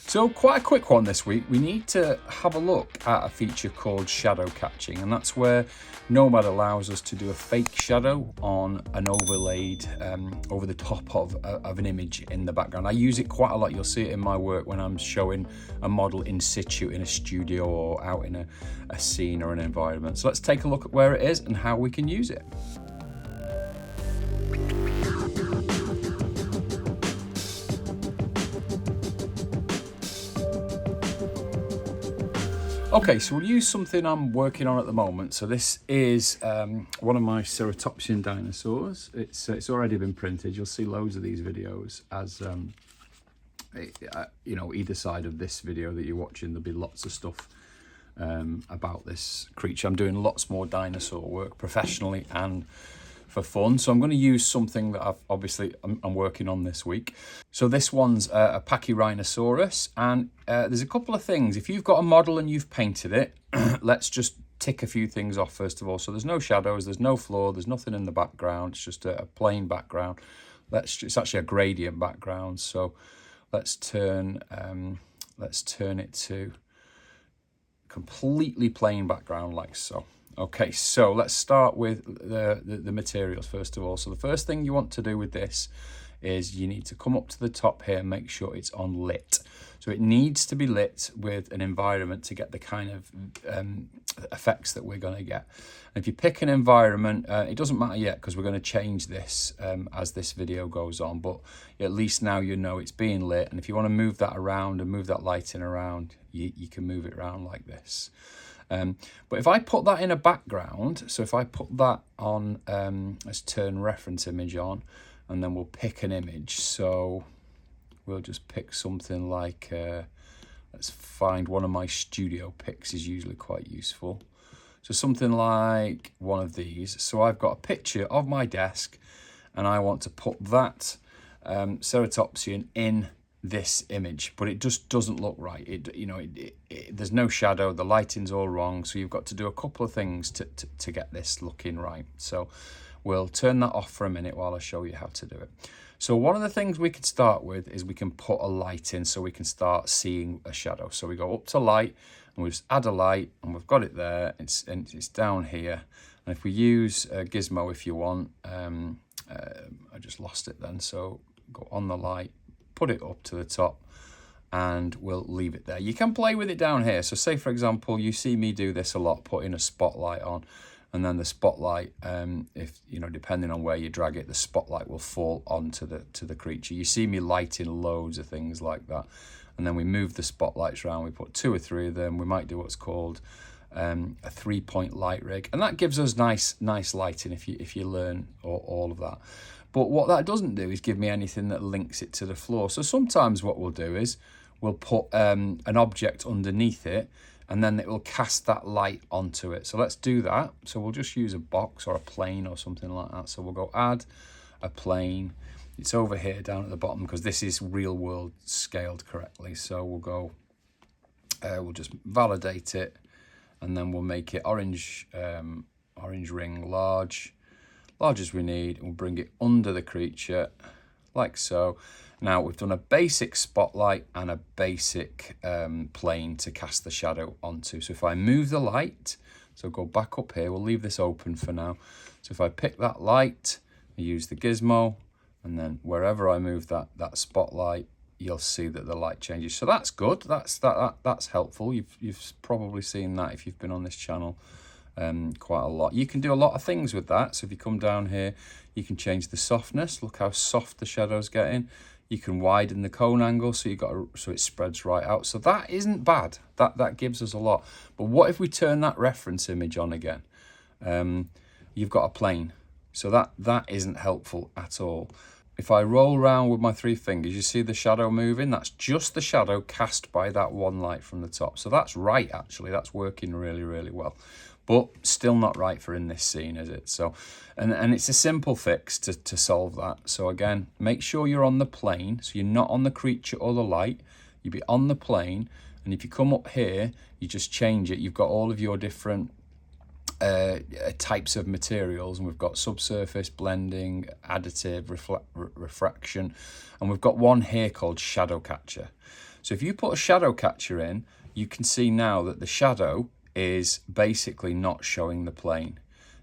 So quite a quick one this week. We need to have a look at a feature called shadow catching, and that's where Nomad allows us to do a fake shadow on an overlaid over the top of an image in the background. I use it quite a lot. You'll see it in my work when I'm showing a model in situ in a studio or out in a scene or an environment. So let's take a look at where it is and how we can use it. Okay, so we'll use something I'm working on at the moment. So this is one of my ceratopsian dinosaurs. It's already been printed. You'll see loads of these videos as, you know, either side of this video that you're watching, there'll be lots of stuff about this creature. I'm doing lots more dinosaur work professionally and for fun. So I'm going to use something that I'm working on this week. So this one's a Pachyrhinosaurus, and there's a couple of things. If you've got a model and you've painted it, let's just tick a few things off first of all. So there's no shadows, there's no floor, there's nothing in the background. It's just a plain background. It's actually a gradient background. So let's turn it to completely plain background like so. Okay, so let's start with the materials first of all. So the first thing you want to do with this is you need to come up to the top here and make sure it's on lit. So it needs to be lit with an environment to get the kind of effects that we're going to get. And if you pick an environment, it doesn't matter yet because we're going to change this as this video goes on, but at least now you know it's being lit. And if you want to move that around and move that lighting around, you can move it around like this. But if I put that in a background, so if I put that on, let's turn reference image on, and then we'll pick an image. So we'll just pick something like, let's find one of my studio picks is usually quite useful. So something like one of these. So I've got a picture of my desk and I want to put that ceratopsian in this image, but it just doesn't look right. There's no shadow, the lighting's all wrong, so you've got to do a couple of things to get this looking right. So we'll turn that off for a minute while I show you how to do it. So one of the things we could start with is we can put a light in so we can start seeing a shadow. So we go up to light and we just add a light, and we've got it there. It's down here, and if we use a gizmo, if you want, I just lost it then, so go on the light, put it up to the top, and we'll leave it there. You can play with it down here. So say for example, you see me do this a lot, putting a spotlight on, and then the spotlight, if you know, depending on where you drag it, the spotlight will fall onto the creature. You see me lighting loads of things like that, and then we move the spotlights around. We put 2 or 3 of them. We might do what's called a 3-point light rig, and that gives us nice lighting if you learn all of that. But what that doesn't do is give me anything that links it to the floor. So sometimes what we'll do is we'll put an object underneath it, and then it will cast that light onto it. So let's do that. So we'll just use a box or a plane or something like that. So we'll go add a plane. It's over here down at the bottom because this is real world scaled correctly. So we'll go, we'll just validate it, and then we'll make it orange ring large as we need, and we'll bring it under the creature like so. Now we've done a basic spotlight and a basic plane to cast the shadow onto. So if I move the light, so go back up here, we'll leave this open for now. So if I pick that light, I use the gizmo, and then wherever I move that spotlight, you'll see that the light changes. So that's good. That's helpful. You've probably seen that if you've been on this channel quite a lot. You can do a lot of things with that. So if you come down here, you can change the softness. Look how soft the shadow's getting. You can widen the cone angle so so it spreads right out. So that isn't bad. That gives us a lot. But what if we turn that reference image on again? You've got a plane. So that isn't helpful at all. If I roll around with my 3 fingers, you see the shadow moving? That's just the shadow cast by that one light from the top. So that's right, actually. That's working really, really well. But still not right for in this scene, is it? So, and it's a simple fix to solve that. So again, make sure you're on the plane. So you're not on the creature or the light. You'll be on the plane. And if you come up here, you just change it. You've got all of your different types of materials, and we've got subsurface, blending, additive, refraction, and we've got one here called shadow catcher. So if you put a shadow catcher in, you can see now that the shadow is basically not showing the plane.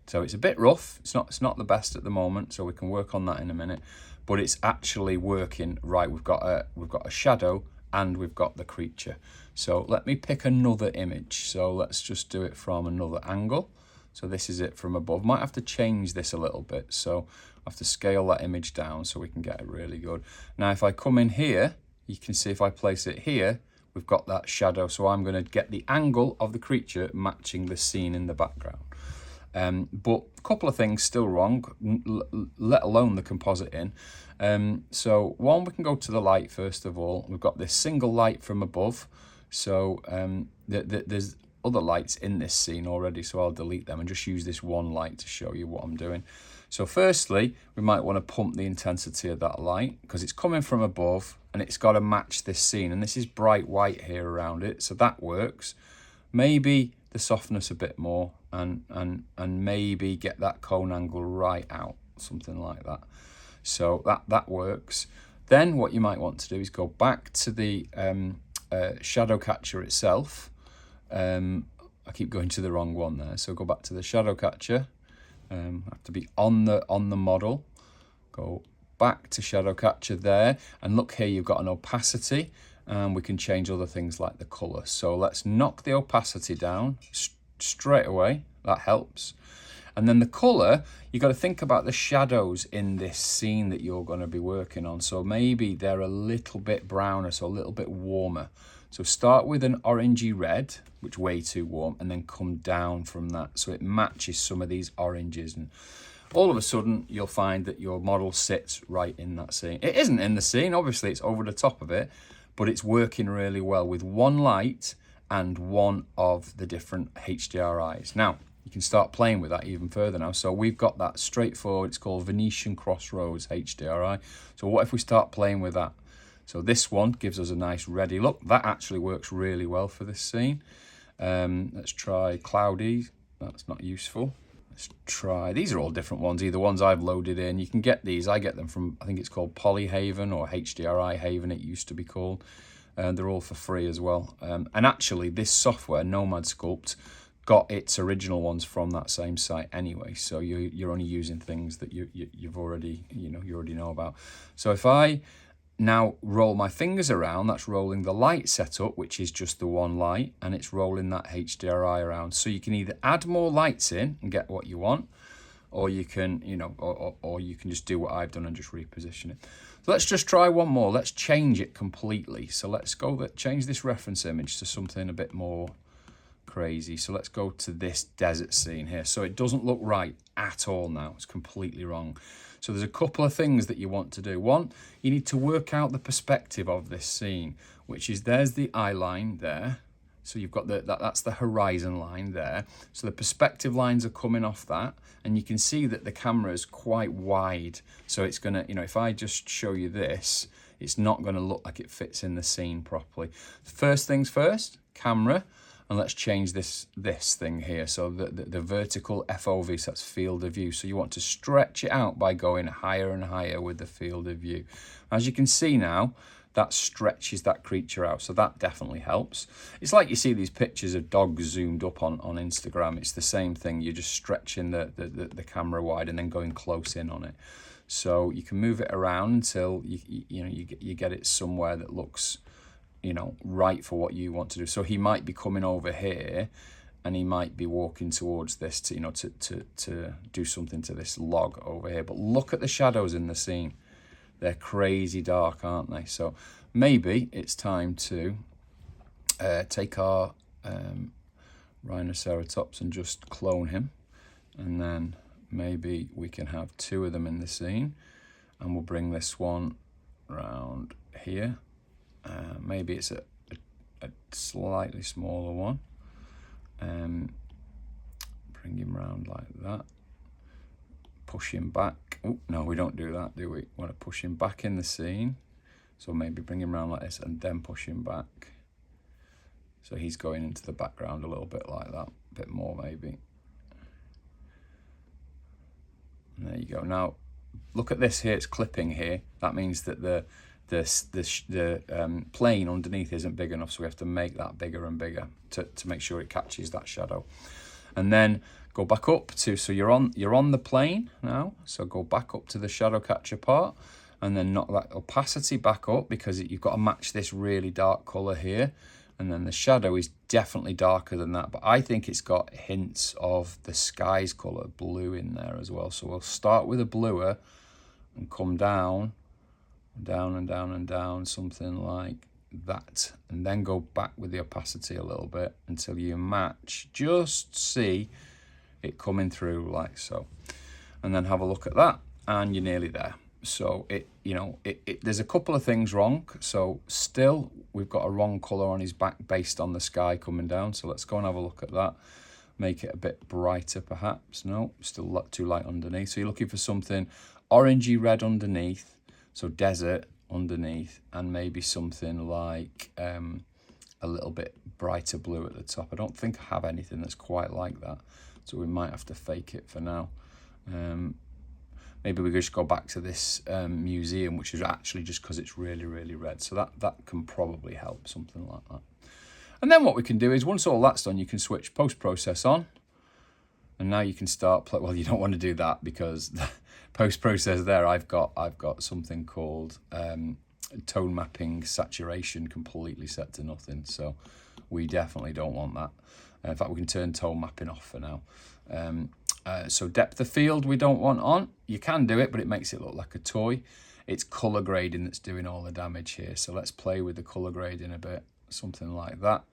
So it's a bit rough, it's not the best at the moment, so we can work on that in a minute, but it's actually working right. We've got a shadow and we've got the creature. So let me pick another image. So let's just do it from another angle. So this is it from above. Might have to change this a little bit, so I have to scale that image down so we can get it really good. Now if I come in here, you can see if I place it here, we've got that shadow, so I'm going to get the angle of the creature matching the scene in the background. But a couple of things still wrong, let alone the composite in. So one, we can go to the light first of all. We've got this single light from above, so there's other lights in this scene already, so I'll delete them and just use this one light to show you what I'm doing. So firstly, we might want to pump the intensity of that light because it's coming from above and it's got to match this scene, and this is bright white here around it, so that works. Maybe the softness a bit more, and maybe get that cone angle right out, something like that. So that works. Then what you might want to do is go back to the shadow catcher itself. I keep going to the wrong one there, so go back to the shadow catcher. Have to be on the model. Go back to shadow catcher there, and look here, you've got an opacity, and we can change other things like the color. So let's knock the opacity down straight away. That helps. And then the color, you got to think about the shadows in this scene that you're going to be working on. So maybe they're a little bit browner, so a little bit warmer. So start with an orangey red, which is way too warm, and then come down from that so it matches some of these oranges, and all of a sudden you'll find that your model sits right in that scene. It isn't in the scene, obviously it's over the top of it, but it's working really well with one light and one of the different HDRIs. Now, you can start playing with that even further now. So we've got that straightforward, it's called Venetian Crossroads HDRI. So what if we start playing with that? So this one gives us a nice ready look. That actually works really well for this scene. Let's try cloudy. That's not useful. Let's try, these are all different ones, either ones I've loaded in. You can get these, I get them from, I think it's called Polyhaven or HDRI Haven, it used to be called. They're all for free as well. And actually this software, Nomad Sculpt, got its original ones from that same site anyway. So you're only using things that you've already, you already know about. So if I now roll my fingers around, that's rolling the light setup, which is just the one light, and it's rolling that HDRI around. So you can either add more lights in and get what you want, or you can, or you can just do what I've done and just reposition it. So let's just try one more. Let's change it completely. So let's go change this reference image to something a bit more crazy. So let's go to this desert scene here. So it doesn't look right at all now. It's completely wrong. So there's a couple of things that you want to do. One, you need to work out the perspective of this scene, which is there's the eye line there. So you've got that's the horizon line there. So the perspective lines are coming off that, and you can see that the camera is quite wide. So it's gonna, if I just show you this, it's not gonna look like it fits in the scene properly. First things first, camera. And let's change this thing here. So the vertical FOV, so that's field of view. So you want to stretch it out by going higher and higher with the field of view. As you can see now, that stretches that creature out. So that definitely helps. It's like you see these pictures of dogs zoomed up on Instagram. It's the same thing. You're just stretching the camera wide and then going close in on it. So you can move it around until you get it somewhere that looks right for what you want to do. So he might be coming over here and he might be walking towards this to do something to this log over here. But look at the shadows in the scene. They're crazy dark, aren't they? So maybe it's time to take our Rhinoceratops and just clone him. And then maybe we can have two of them in the scene. And we'll bring this one around here. Maybe it's a slightly smaller one. Bring him round like that. Push him back. Oh, no, we don't do that, do we? We want to push him back in the scene. So maybe bring him round like this and then push him back. So he's going into the background a little bit like that. A bit more maybe. And there you go. Now, look at this here. It's clipping here. That means that the the plane underneath isn't big enough, so we have to make that bigger and bigger to make sure it catches that shadow. And then go back up to, so you're on the plane now, so go back up to the shadow catcher part, and then knock that opacity back up, because you've got to match this really dark color here. And then the shadow is definitely darker than that, but I think it's got hints of the sky's color, blue, in there as well. So we'll start with a bluer and come down, down and down and down, something like that, and then go back with the opacity a little bit until you match, just see it coming through like so, and then have a look at that, and you're nearly there. So there's a couple of things wrong. So still we've got a wrong color on his back based on the sky coming down, so let's go and have a look at that. Make it a bit brighter perhaps. No, still too light underneath. So you're looking for something orangey red underneath, so desert underneath, and maybe something like a little bit brighter blue at the top. I don't think I have anything that's quite like that, so we might have to fake it for now. Maybe we just go back to this museum, which is actually just because it's really, really red. So that can probably help, something like that. And then what we can do is, once all that's done, you can switch post-process on. And now you can start, well, you don't want to do that, because post-process there, I've got something called tone mapping saturation completely set to nothing. So we definitely don't want that. In fact, we can turn tone mapping off for now. So depth of field we don't want on. You can do it, but it makes it look like a toy. It's color grading that's doing all the damage here. So let's play with the color grading a bit, something like that.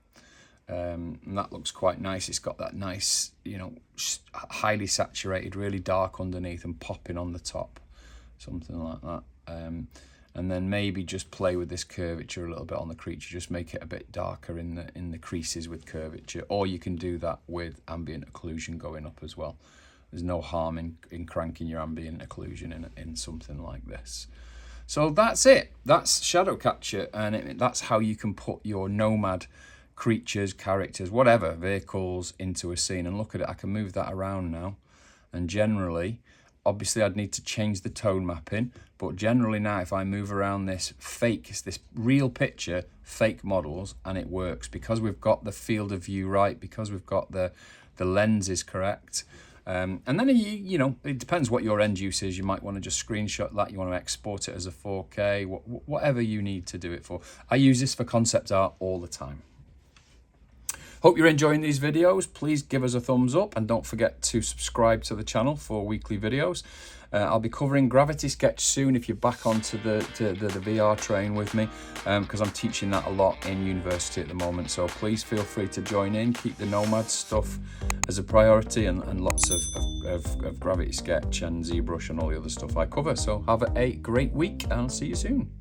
And that looks quite nice. It's got that nice, highly saturated, really dark underneath and popping on the top, something like that. And then maybe just play with this curvature a little bit on the creature, just make it a bit darker in the creases with curvature, or you can do that with ambient occlusion going up as well. There's no harm in cranking your ambient occlusion in something like this. So that's it. That's shadow capture, and that's how you can put your Nomad creatures, characters, whatever, vehicles into a scene. And look at it, I can move that around now, and generally, obviously I'd need to change the tone mapping, but generally now if I move around this real picture, fake models, and it works because we've got the field of view right, because we've got the lenses correct. And then it depends what your end use is. You might want to just screenshot that, you want to export it as a 4K, whatever you need to do it for. I use this for concept art all the time. Hope you're enjoying these videos. Please give us a thumbs up, and don't forget to subscribe to the channel for weekly videos. I'll be covering Gravity Sketch soon if you're back onto the VR train with me, because I'm teaching that a lot in university at the moment. So please feel free to join in. Keep the Nomad stuff as a priority, and lots of Gravity Sketch and ZBrush and all the other stuff I cover. So have a great week, and I'll see you soon.